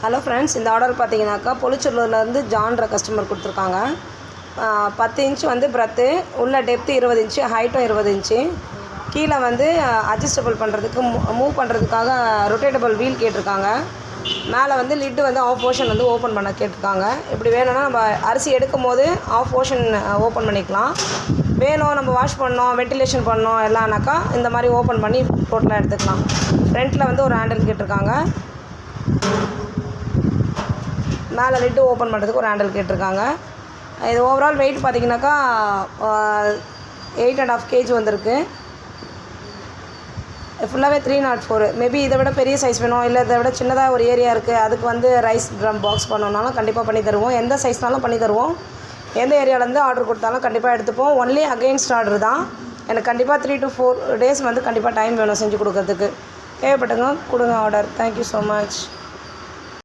Hello friends, இந்த order பார்த்தீங்கன்னாக்கா பொலிச்சூர்லேருந்து ஜான்ற customer கொடுத்துருக்காங்க. 10 இன்ச் வந்து பிரெத்து, உள்ள டெப்த்து 20 இன்ச்சு, ஹைட்டும் 20 இன்ச்சு. கீழே வந்து அட்ஜஸ்டபிள் பண்ணுறதுக்கு மூவ் பண்ணுறதுக்காக ரொட்டேட்டபிள் வீல் கேட்டிருக்காங்க. மேலே வந்து லிட்டு வந்து ஆஃப் போர்ஷன் வந்து ஓப்பன் பண்ண கேட்டிருக்காங்க. இப்படி வேணும்னா நம்ம அரிசி எடுக்கும் போது ஆஃப் போர்ஷன் ஓப்பன் பண்ணிக்கலாம். வேணும் நம்ம வாஷ் பண்ணோம், வென்டிலேஷன் பண்ணோம் எல்லாம்னாக்கா இந்த மாதிரி ஓப்பன் பண்ணி டோட்டலாக எடுத்துக்கலாம். ஃப்ரண்ட்டில் வந்து ஒரு ஹேண்டில் கேட்டிருக்காங்க. மேலே லிட்டு ஓப்பன் பண்ணுறதுக்கு ஒரு ஹேண்டில் கேட்டிருக்காங்க. இது ஓவரால் வெயிட் பார்த்திங்கனாக்கா 8.5 kg வந்திருக்கு. ஃபுல்லாகவே 304. மேபி இதை விட பெரிய சைஸ் வேணும், இல்லை இதை விட சின்னதாக ஒரு ஏரியா இருக்குது, அதுக்கு வந்து ரைஸ் ட்ரம் பாக்ஸ் பண்ணோம்னாலும் கண்டிப்பாக பண்ணி தருவோம். எந்த சைஸ்னாலும் பண்ணி தருவோம். எந்த ஏரியாவிலேருந்து ஆர்டர் கொடுத்தாலும் கண்டிப்பாக எடுத்துப்போம். ஒன்லி அகெயின்ஸ்ட் ஆர்டர் தான். எனக்கு கண்டிப்பாக 3 to 4 days வந்து கண்டிப்பாக டைம் வேணும் செஞ்சு கொடுக்கறதுக்கு. தேவைப்பட்டுங்க கொடுங்க ஆர்டர். Thank you so much.